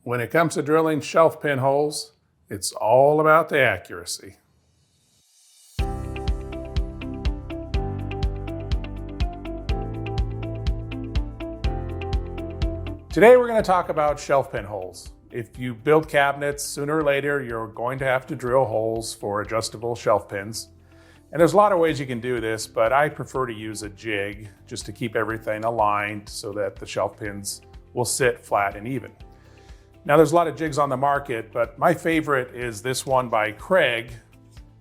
When it comes to drilling shelf pin holes, it's all about the accuracy. Today we're going to talk about shelf pin holes. If you build cabinets, sooner or later you're going to have to drill holes for adjustable shelf pins. And there's a lot of ways you can do this, but I prefer to use a jig just to keep everything aligned so that the shelf pins will sit flat and even. Now there's a lot of jigs on the market, but my favorite is this one by Kreg,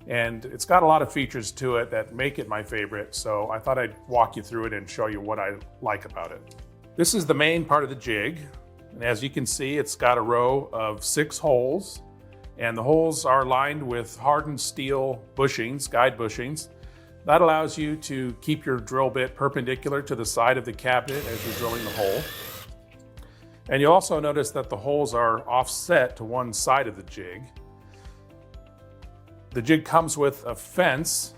and it's got a lot of features to it that make it my favorite, so I thought I'd walk you through it and show you what I like about it. This is the main part of the jig, and as you can see, it's got a row of 6 holes, and the holes are lined with hardened steel bushings, guide bushings. That allows you to keep your drill bit perpendicular to the side of the cabinet as you're drilling the hole. And you'll also notice that the holes are offset to one side of the jig. The jig comes with a fence,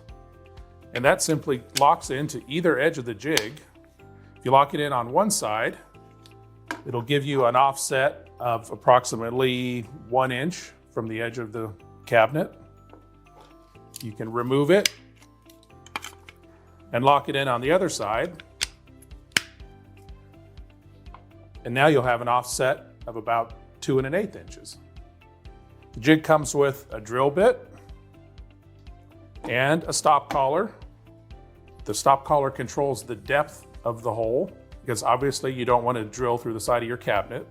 and that simply locks into either edge of the jig. If you lock it in on one side, it'll give you an offset of approximately 1 inch from the edge of the cabinet. You can remove it and lock it in on the other side. And now you'll have an offset of about 2 1/8 inches. The jig comes with a drill bit and a stop collar. The stop collar controls the depth of the hole because obviously you don't want to drill through the side of your cabinet.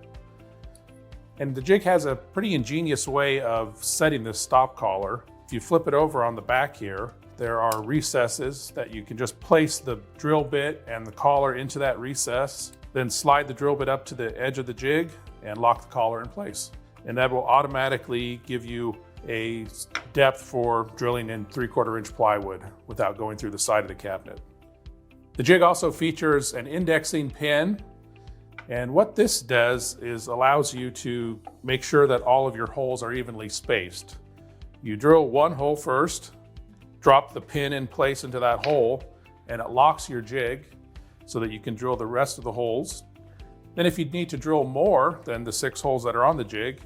And the jig has a pretty ingenious way of setting this stop collar. If you flip it over on the back here, there are recesses that you can just place the drill bit and the collar into that recess, then slide the drill bit up to the edge of the jig and lock the collar in place. And that will automatically give you a depth for drilling in 3/4 inch plywood without going through the side of the cabinet. The jig also features an indexing pin, and what this does is allows you to make sure that all of your holes are evenly spaced. You drill one hole first, drop the pin in place into that hole, and it locks your jig so that you can drill the rest of the holes. Then if you need to drill more than the 6 holes that are on the jig,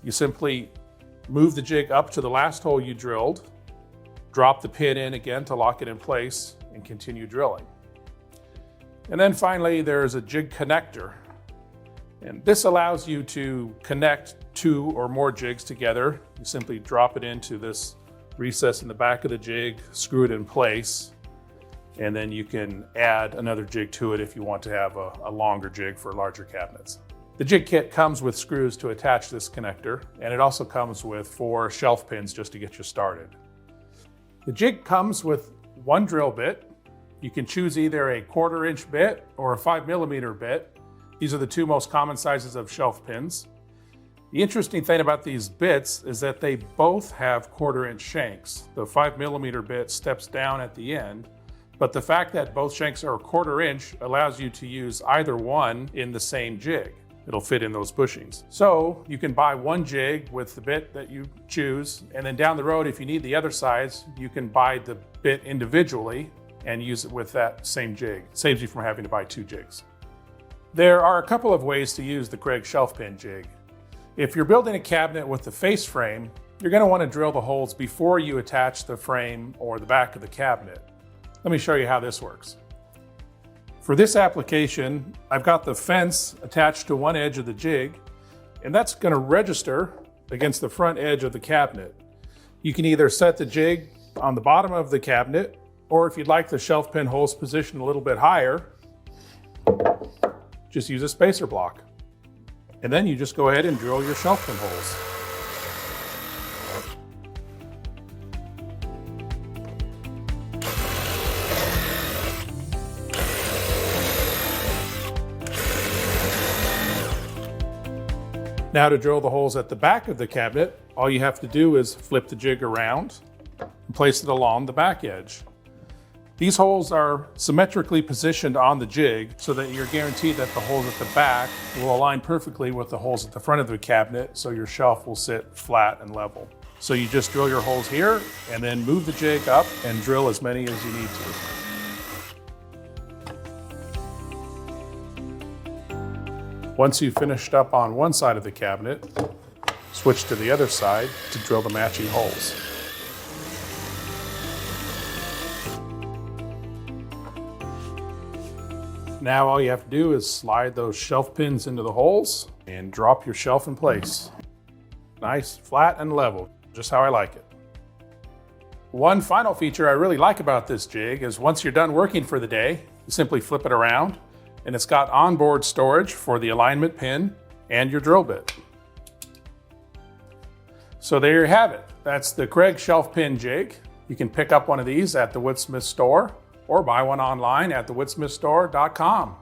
you simply move the jig up to the last hole you drilled, drop the pin in again to lock it in place, and continue drilling. And then finally, there's a jig connector. And this allows you to connect 2 or more jigs together. You simply drop it into this recess in the back of the jig, screw it in place, and then you can add another jig to it if you want to have a longer jig for larger cabinets. The jig kit comes with screws to attach this connector, and it also comes with 4 shelf pins just to get you started. The jig comes with 1 drill bit. You can choose either a 1/4 inch bit or a 5mm bit. These are the 2 most common sizes of shelf pins. The interesting thing about these bits is that they both have 1/4 inch shanks. The 5mm bit steps down at the end, but the fact that both shanks are 1/4 inch allows you to use either one in the same jig. It'll fit in those bushings. So you can buy 1 jig with the bit that you choose, and then down the road, if you need the other size, you can buy the bit individually and use it with that same jig. It saves you from having to buy 2 jigs. There are a couple of ways to use the Kreg shelf pin jig. If you're building a cabinet with the face frame, you're going to want to drill the holes before you attach the frame or the back of the cabinet. Let me show you how this works. For this application, I've got the fence attached to one edge of the jig, and that's going to register against the front edge of the cabinet. You can either set the jig on the bottom of the cabinet, or if you'd like the shelf pin holes positioned a little bit higher, just use a spacer block. And then you just go ahead and drill your shelf pin holes. Now to drill the holes at the back of the cabinet, all you have to do is flip the jig around and place it along the back edge. These holes are symmetrically positioned on the jig so that you're guaranteed that the holes at the back will align perfectly with the holes at the front of the cabinet, so your shelf will sit flat and level. So you just drill your holes here and then move the jig up and drill as many as you need to. Once you've finished up on one side of the cabinet, switch to the other side to drill the matching holes. Now all you have to do is slide those shelf pins into the holes and drop your shelf in place. Nice, flat and level, just how I like it. One final feature I really like about this jig is once you're done working for the day, you simply flip it around and it's got onboard storage for the alignment pin and your drill bit. So there you have it. That's the Kreg shelf pin jig. You can pick up one of these at the Woodsmith store or buy one online at thewoodsmithstore.com.